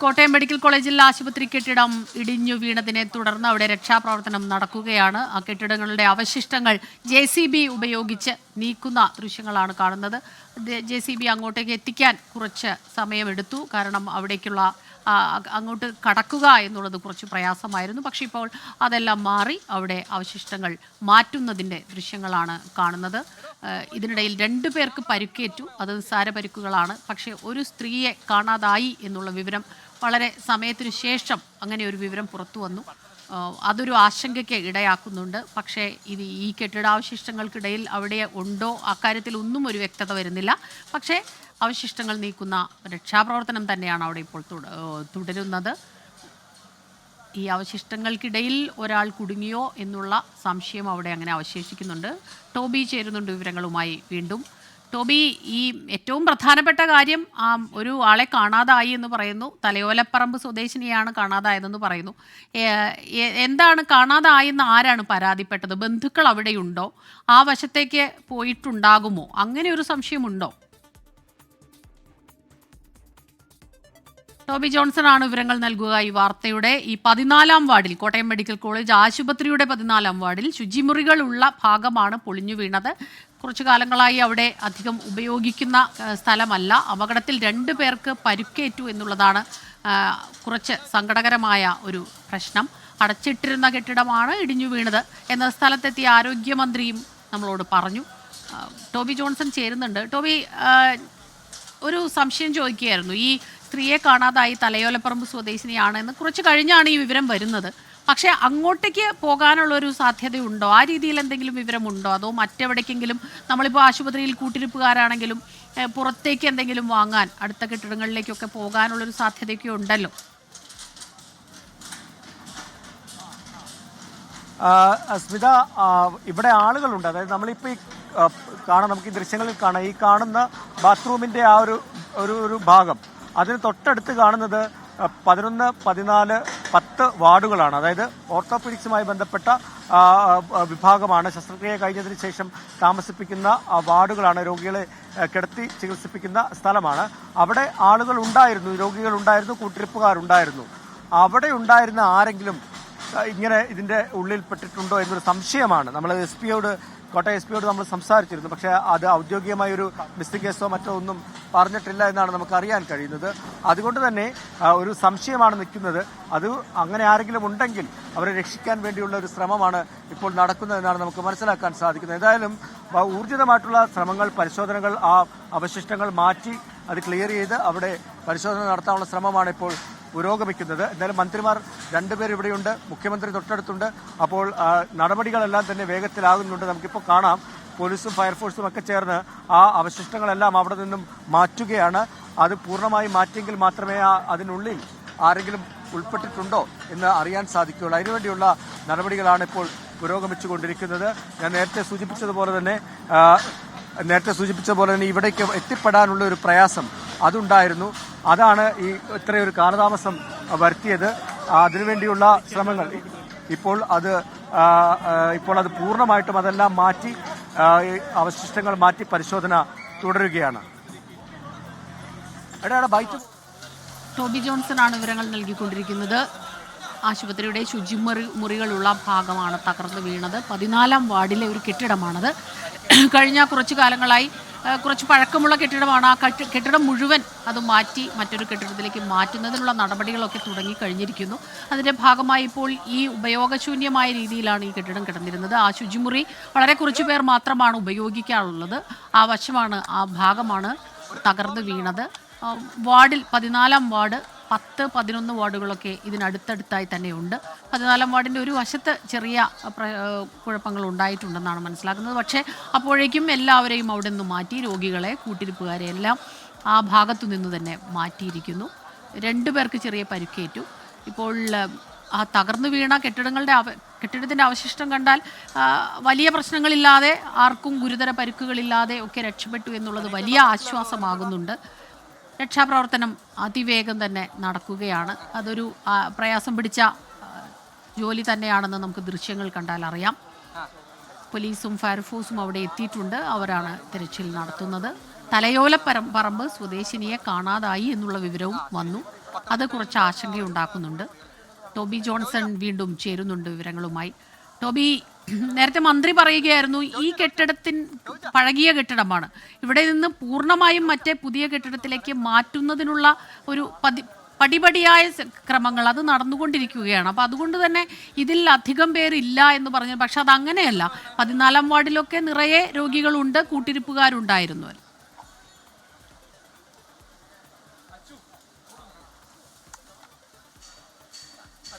Kottayam medical കോളേജിൽ ആശുപത്രി കെട്ടിടം ഇടിഞ്ഞു വീണതിനെ തുടർന്ന് അവിടെ രക്ഷാപ്രവർത്തനം നടക്കുകയാണ്. ആ കെട്ടിടങ്ങളുടെ അവശിഷ്ടങ്ങൾ JCB ഉപയോഗിച്ച് നീക്കുന്ന ദൃശ്യങ്ങളാണ് കാണുന്നത്. JCB അങ്ങോട്ടേക്ക് എത്തിക്കാൻ കുറച്ച് സമയമെടുത്തു. കാരണം അവിടേക്കുള്ള അങ്ങോട്ട് കടക്കുക എന്നുള്ളത് കുറച്ച് പ്രയാസമായിരുന്നു. പക്ഷേ ഇപ്പോൾ അതെല്ലാം മാറി അവിടെ അവശിഷ്ടങ്ങൾ മാറ്റുന്നതിൻ്റെ ദൃശ്യങ്ങളാണ് കാണുന്നത്. ഇതിനിടയിൽ 2 പേർക്ക് പരിക്കേറ്റു. അത് നിസ്സാര പരിക്കുകളാണ്. പക്ഷേ ഒരു സ്ത്രീയെ കാണാതായി എന്നുള്ള വിവരം വളരെ സമയത്തിനു ശേഷം അങ്ങനെ ഒരു വിവരം പുറത്തു വന്നു. അതൊരു ആശങ്കയ്ക്ക് ഇടയാക്കുന്നുണ്ട്. പക്ഷേ ഈ കെട്ടിടാവശിഷ്ടങ്ങൾക്കിടയിൽ അവിടെ ഉണ്ടോ അക്കാര്യത്തിൽ ഒന്നും ഒരു വ്യക്തത വരുന്നില്ല. പക്ഷേ അവശിഷ്ടങ്ങൾ നീക്കുന്ന രക്ഷാപ്രവർത്തനം തന്നെയാണ് അവിടെ ഇപ്പോൾ തുടരുന്നത്. ഈ അവശിഷ്ടങ്ങൾക്കിടയിൽ ഒരാൾ കുടുങ്ങിയോ എന്നുള്ള സംശയം അവിടെ അങ്ങനെ അവശേഷിക്കുന്നുണ്ട്. ടോബി ചേരുന്നുണ്ട് വിവരങ്ങളുമായി വീണ്ടും. ടോബി, ഈ ഏറ്റവും പ്രധാനപ്പെട്ട കാര്യം ഒരു ആളെ കാണാതായി എന്ന് പറയുന്നു. തലയോലപ്പറമ്പ് സ്വദേശിനിയാണ് കാണാതായതെന്ന് പറയുന്നു. എന്താണ് കാണാതായെന്ന് ആരാണ് പരാതിപ്പെട്ടത്? ബന്ധുക്കൾ അവിടെയുണ്ടോ? ആ വശത്തേക്ക് പോയിട്ടുണ്ടാകുമോ? അങ്ങനെ ഒരു സംശയമുണ്ടോ? ടോബി ജോൺസൺ ആണ് വിവരങ്ങൾ നൽകുക. ഈ വാർത്തയുടെ ഈ 14-ാം വാർഡിൽ, കോട്ടയം മെഡിക്കൽ കോളേജ് ആശുപത്രിയുടെ 14-ാം വാർഡിൽ ശുചിമുറികളുള്ള ഭാഗമാണ് പൊളിഞ്ഞു വീണത്. കുറച്ചു കാലങ്ങളായി അവിടെ അധികം ഉപയോഗിക്കുന്ന സ്ഥലമല്ല. അപകടത്തിൽ 2 പേർക്ക് പരുക്കേറ്റു എന്നുള്ളതാണ് കുറച്ച് സങ്കടകരമായ ഒരു പ്രശ്നം. അടച്ചിട്ടിരുന്ന കെട്ടിടമാണ് ഇടിഞ്ഞു വീണത് എന്ന സ്ഥലത്തെത്തിയ ആരോഗ്യമന്ത്രിയും നമ്മളോട് പറഞ്ഞു. ടോബി ജോൺസൺ ചേരുന്നുണ്ട്. ടോബി, ഒരു സംശയം ചോദിക്കുകയായിരുന്നു. ഈ സ്ത്രീയെ കാണാതായി തലയോലപ്പറമ്പ് സ്വദേശിനിയാണ് എന്ന് കുറച്ച് കഴിഞ്ഞാണ് ഈ വിവരം വരുന്നത്. പക്ഷേ അങ്ങോട്ടേക്ക് പോകാനുള്ളൊരു സാധ്യതയുണ്ടോ? ആ രീതിയിൽ എന്തെങ്കിലും വിവരമുണ്ടോ? അതോ മറ്റെവിടേക്കെങ്കിലും, നമ്മളിപ്പോൾ ആശുപത്രിയിൽ കൂട്ടിരിപ്പുകാരാണെങ്കിലും പുറത്തേക്ക് എന്തെങ്കിലും വാങ്ങാൻ അടുത്ത കെട്ടിടങ്ങളിലേക്കൊക്കെ പോകാനുള്ളൊരു സാധ്യതയൊക്കെ ഉണ്ടല്ലോ? സ്മിത, ഇവിടെ ആളുകളുണ്ട്. അതായത് നമ്മളിപ്പോൾ ഈ കാണാം, നമുക്ക് ഈ ദൃശ്യങ്ങളിൽ കാണാം, ഈ കാണുന്ന ബാത്റൂമിൻ്റെ ആ ഒരു ഭാഗം, അതിന് തൊട്ടടുത്ത് കാണുന്നത് 11, 14, 10 വാർഡുകളാണ്. അതായത് ഓർത്തോപീഡിക്സുമായി ബന്ധപ്പെട്ട വിഭാഗമാണ്. ശസ്ത്രക്രിയ കഴിഞ്ഞതിന് ശേഷം താമസിപ്പിക്കുന്ന വാർഡുകളാണ്. രോഗികളെ കിടത്തി ചികിത്സിപ്പിക്കുന്ന സ്ഥലമാണ്. അവിടെ ആളുകൾ ഉണ്ടായിരുന്നു, രോഗികൾ ഉണ്ടായിരുന്നു, കൂട്ടിരിപ്പുകാരുണ്ടായിരുന്നു. അവിടെ ഉണ്ടായിരുന്ന ആരെങ്കിലും ഇങ്ങനെ ഇതിൻ്റെ ഉള്ളിൽപ്പെട്ടിട്ടുണ്ടോ എന്നൊരു സംശയമാണ്. നമ്മൾ കോട്ടയം SP യോട് നമ്മൾ സംസാരിച്ചിരുന്നു. പക്ഷേ അത് ഔദ്യോഗികമായൊരു മിസ്സിംഗ് കേസോ മറ്റോ ഒന്നും പറഞ്ഞിട്ടില്ല എന്നാണ് നമുക്ക് അറിയാൻ കഴിയുന്നത്. അതുകൊണ്ട് തന്നെ ഒരു സംശയമാണ് നിൽക്കുന്നത്. അത് അങ്ങനെ ആരെങ്കിലും ഉണ്ടെങ്കിൽ അവരെ രക്ഷിക്കാൻ വേണ്ടിയുള്ള ഒരു ശ്രമമാണ് ഇപ്പോൾ നടക്കുന്നതെന്നാണ് നമുക്ക് മനസ്സിലാക്കാൻ സാധിക്കുന്നത്. ഏതായാലും ഊർജിതമായിട്ടുള്ള ശ്രമങ്ങൾ, പരിശോധനകൾ, ആ അവശിഷ്ടങ്ങൾ മാറ്റി അത് ക്ലിയർ ചെയ്ത് അവിടെ പരിശോധന നടത്താനുള്ള ശ്രമമാണ് ഇപ്പോൾ പുരോഗമിക്കുന്നത്. എന്തായാലും മന്ത്രിമാർ 2 പേർ ഇവിടെയുണ്ട്, മുഖ്യമന്ത്രി തൊട്ടടുത്തുണ്ട്. അപ്പോൾ നടപടികളെല്ലാം തന്നെ വേഗത്തിലാകുന്നുണ്ട്. നമുക്കിപ്പോൾ കാണാം, പോലീസും ഫയർഫോഴ്സും ഒക്കെ ചേർന്ന് ആ അവശിഷ്ടങ്ങളെല്ലാം അവിടെ നിന്നും മാറ്റുകയാണ്. അത് പൂർണ്ണമായി മാറ്റിയെങ്കിൽ മാത്രമേ അതിനുള്ളിൽ ആരെങ്കിലും ഉൾപ്പെട്ടിട്ടുണ്ടോ എന്ന് അറിയാൻ സാധിക്കുകയുള്ളൂ. അതിനുവേണ്ടിയുള്ള നടപടികളാണ് ഇപ്പോൾ പുരോഗമിച്ചുകൊണ്ടിരിക്കുന്നത്. ഞാൻ നേരത്തെ സൂചിപ്പിച്ചതുപോലെ തന്നെ ഇവിടേക്ക് എത്തിപ്പെടാനുള്ള ഒരു പ്രയാസം അതുണ്ടായിരുന്നു. അതാണ് ഈ ഇത്രയൊരു കാലതാമസം വരുത്തിയത്. അതിനുവേണ്ടിയുള്ള ശ്രമങ്ങൾ ഇപ്പോൾ അത് പൂർണ്ണമായിട്ടും അതെല്ലാം മാറ്റി, അവശിഷ്ടങ്ങൾ മാറ്റി പരിശോധന തുടരുകയാണ്. ടോബി ജോൺസൺ ആണ് വിവരങ്ങൾ നൽകിക്കൊണ്ടിരിക്കുന്നത്. ആശുപത്രിയുടെ ശുചിമുറികളുള്ള ഭാഗമാണ് തകർന്നു വീണത്. 14-ാം വാർഡിലെ ഒരു കെട്ടിടമാണത്. കഴിഞ്ഞ കുറച്ചു കാലങ്ങളായി കുറച്ച് പഴക്കമുള്ള കെട്ടിടമാണ്. ആ കെട്ടിടം മുഴുവൻ അത് മാറ്റി മറ്റൊരു കെട്ടിടത്തിലേക്ക് മാറ്റുന്നതിനുള്ള നടപടികളൊക്കെ തുടങ്ങിക്കഴിഞ്ഞിരിക്കുന്നു. അതിൻ്റെ ഭാഗമായി ഇപ്പോൾ ഈ ഉപയോഗശൂന്യമായ രീതിയിലാണ് ഈ കെട്ടിടം കിടന്നിരുന്നത്. ആ ശുചിമുറി വളരെ കുറച്ചു പേർ മാത്രമാണ് ഉപയോഗിക്കാറുള്ളത്. ആ ഭാഗമാണ് തകർന്നു വീണത്. വാർഡിൽ 14-ാം വാർഡ്, 10, 11 വാർഡുകളൊക്കെ ഇതിനടുത്തടുത്തായി തന്നെയുണ്ട്. 14-ാം വാർഡിൻ്റെ ഒരു വശത്ത് ചെറിയ കുഴപ്പങ്ങൾ ഉണ്ടായിട്ടുണ്ടെന്നാണ് മനസ്സിലാക്കുന്നത്. പക്ഷേ അപ്പോഴേക്കും എല്ലാവരെയും അവിടെ നിന്ന് മാറ്റി, രോഗികളെ, കൂട്ടിരിപ്പുകാരെ എല്ലാം ആ ഭാഗത്തു നിന്ന് തന്നെ മാറ്റിയിരിക്കുന്നു. 2 പേർക്ക് ചെറിയ പരിക്കേറ്റു. ഇപ്പോൾ ആ തകർന്നു വീണ കെട്ടിടത്തിൻ്റെ അവശിഷ്ടം കണ്ടാൽ വലിയ പ്രശ്നങ്ങളില്ലാതെ, ആർക്കും ഗുരുതര പരിക്കുകളില്ലാതെ ഒക്കെ രക്ഷപ്പെട്ടു എന്നുള്ളത് വലിയ ആശ്വാസമാകുന്നുണ്ട്. രക്ഷാപ്രവർത്തനം അതിവേഗം തന്നെ നടക്കുകയാണ്. അതൊരു പ്രയാസം പിടിച്ച ജോലി തന്നെയാണെന്ന് നമുക്ക് ദൃശ്യങ്ങൾ കണ്ടാൽ അറിയാം. പോലീസും ഫയർഫോഴ്സും അവിടെ എത്തിയിട്ടുണ്ട്. അവരാണ് തിരച്ചിൽ നടത്തുന്നത്. തലയോലപ്പറമ്പ് സ്വദേശിനിയെ കാണാതായി എന്നുള്ള വിവരവും വന്നു. അത് കുറച്ച് ആശങ്കയുണ്ടാക്കുന്നുണ്ട്. ടോബി ജോൺസൺ വീണ്ടും ചേരുന്നുണ്ട് വിവരങ്ങളുമായി. ടോബി, നേരത്തെ മന്ത്രി പറയുകയായിരുന്നു ഈ കെട്ടിടത്തിൻ പഴകിയ കെട്ടിടമാണ്, ഇവിടെ നിന്ന് പൂർണ്ണമായും മറ്റേ പുതിയ കെട്ടിടത്തിലേക്ക് മാറ്റുന്നതിനുള്ള ഒരു പടിപടിയായ ക്രമങ്ങൾ അത് നടന്നുകൊണ്ടിരിക്കുകയാണ്. അപ്പോൾ അതുകൊണ്ട് തന്നെ ഇതിൽ അധികം പേരില്ല എന്ന് പറഞ്ഞു. പക്ഷെ അത് അങ്ങനെയല്ല. 14-ാം വാർഡിലൊക്കെ നിറയെ രോഗികളുണ്ട്, കൂട്ടിരിപ്പുകാരുണ്ടായിരുന്നു.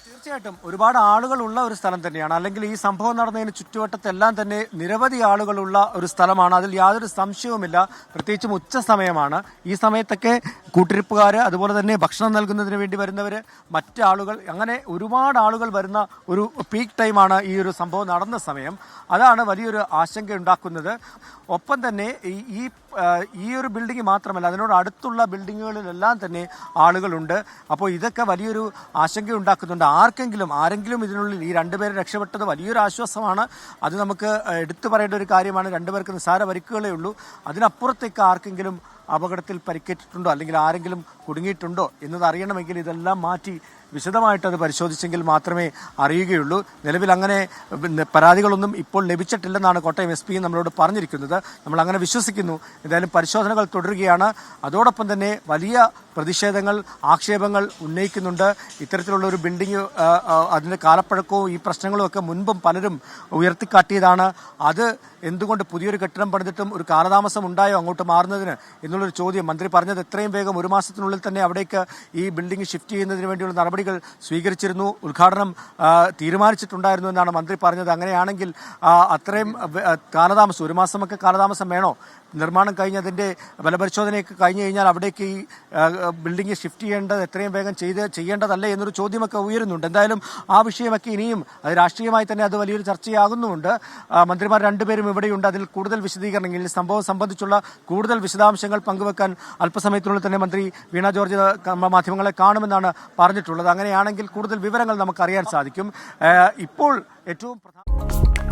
തീർച്ചയായിട്ടും ഒരുപാട് ആളുകളുള്ള ഒരു സ്ഥലം തന്നെയാണ്. അല്ലെങ്കിൽ ഈ സംഭവം നടന്നതിന് ചുറ്റുവട്ടത്തെല്ലാം തന്നെ നിരവധി ആളുകളുള്ള ഒരു സ്ഥലമാണ്. അതിൽ യാതൊരു സംശയവുമില്ല. പ്രത്യേകിച്ചും ഉച്ച സമയമാണ്. ഈ സമയത്തൊക്കെ കൂട്ടിരിപ്പുകാർ, അതുപോലെ തന്നെ ഭക്ഷണം നൽകുന്നതിന് വേണ്ടി വരുന്നവർ, മറ്റാളുകൾ, അങ്ങനെ ഒരുപാട് ആളുകൾ വരുന്ന ഒരു പീക്ക് ടൈമാണ് ഈ ഒരു സംഭവം നടന്ന സമയം. അതാണ് വലിയൊരു ആശങ്ക ഉണ്ടാക്കുന്നത്. ഒപ്പം തന്നെ ഈ ഒരു ബിൽഡിംഗ് മാത്രമല്ല, അതിനോട് അടുത്തുള്ള ബിൽഡിങ്ങുകളിലെല്ലാം തന്നെ ആളുകളുണ്ട്. അപ്പോൾ ഇതൊക്കെ വലിയൊരു ആശങ്ക ഉണ്ടാക്കുന്നുണ്ട്. ആരെങ്കിലും ഇതിനുള്ളിൽ ഈ രണ്ടുപേരെ രക്ഷപ്പെട്ടത് വലിയൊരു ആശ്വാസമാണ്. അത് നമുക്ക് എടുത്തു പറയേണ്ട ഒരു കാര്യമാണ്. രണ്ടുപേർക്ക് നിസ്സാര പരിക്കുകളേ ഉള്ളൂ. അതിനപ്പുറത്തേക്ക് ആർക്കെങ്കിലും അപകടത്തിൽ പരിക്കേറ്റിട്ടുണ്ടോ അല്ലെങ്കിൽ ആരെങ്കിലും കുടുങ്ങിയിട്ടുണ്ടോ എന്നത് അറിയണമെങ്കിൽ ഇതെല്ലാം മാറ്റി വിശദമായിട്ട് അത് പരിശോധിച്ചെങ്കിൽ മാത്രമേ അറിയുകയുള്ളൂ. നിലവിൽ അങ്ങനെ പരാതികളൊന്നും ഇപ്പോൾ ലഭിച്ചിട്ടില്ലെന്നാണ് കോട്ടയം SP നമ്മളോട് പറഞ്ഞിരിക്കുന്നത്. നമ്മൾ അങ്ങനെ വിശ്വസിക്കുന്നു. എന്തായാലും പരിശോധനകൾ തുടരുകയാണ്. അതോടൊപ്പം തന്നെ വലിയ പ്രതിഷേധങ്ങൾ, ആക്ഷേപങ്ങൾ ഉന്നയിക്കുന്നുണ്ട്. ഇത്തരത്തിലുള്ള ഒരു ബിൽഡിംഗ്, അതിൻ്റെ കാലപ്പഴക്കവും ഈ പ്രശ്നങ്ങളും ഒക്കെ മുൻപും പലരും ഉയർത്തിക്കാട്ടിയതാണ്. അത് എന്തുകൊണ്ട് പുതിയൊരു കെട്ടിടം പണിതിട്ടും ഒരു കാലതാമസം ഉണ്ടായോ അങ്ങോട്ട് മാറുന്നതിന് എന്നുള്ളൊരു ചോദ്യം. മന്ത്രി പറഞ്ഞത് എത്രയും വേഗം 1 മാസത്തിനുള്ളിൽ തന്നെ അവിടേക്ക് ഈ ബിൽഡിംഗ് ഷിഫ്റ്റ് ചെയ്യുന്നതിന് വേണ്ടിയുള്ള നടപടികൾ സ്വീകരിച്ചിരുന്നു, ഉദ്ഘാടനം തീരുമാനിച്ചിട്ടുണ്ടായിരുന്നു എന്നാണ് മന്ത്രി പറഞ്ഞത്. അങ്ങനെയാണെങ്കിൽ അത്രയും കാലതാമസം, 1 മാസമൊക്കെ കാലതാമസം വേണോ? നിർമ്മാണം കഴിഞ്ഞതിൻ്റെ ബലപരിശോധനയൊക്കെ കഴിഞ്ഞു കഴിഞ്ഞാൽ അവിടേക്ക് ഈ ബിൽഡിംഗ് ഷിഫ്റ്റ് ചെയ്യേണ്ടത് എത്രയും വേഗം ചെയ്യേണ്ടതല്ലേ എന്നൊരു ചോദ്യമൊക്കെ ഉയരുന്നുണ്ട്. എന്തായാലും ആ വിഷയമൊക്കെ ഇനിയും അത് രാഷ്ട്രീയമായി തന്നെ അത് വലിയൊരു ചർച്ചയാകുന്നുമുണ്ട്. മന്ത്രിമാർ രണ്ടുപേരും ഇവിടെയുണ്ട്. അതിൽ കൂടുതൽ വിശദീകരണങ്ങൾ, സംഭവം സംബന്ധിച്ചുള്ള കൂടുതൽ വിശദാംശങ്ങൾ പങ്കുവെക്കാൻ അല്പസമയത്തിനുള്ളിൽ തന്നെ മന്ത്രി വീണ ജോർജ് മാധ്യമങ്ങളെ കാണുമെന്നാണ് പറഞ്ഞിട്ടുള്ളത്. അങ്ങനെയാണെങ്കിൽ കൂടുതൽ വിവരങ്ങൾ നമുക്കറിയാൻ സാധിക്കും. ഇപ്പോൾ ഏറ്റവും പ്രധാന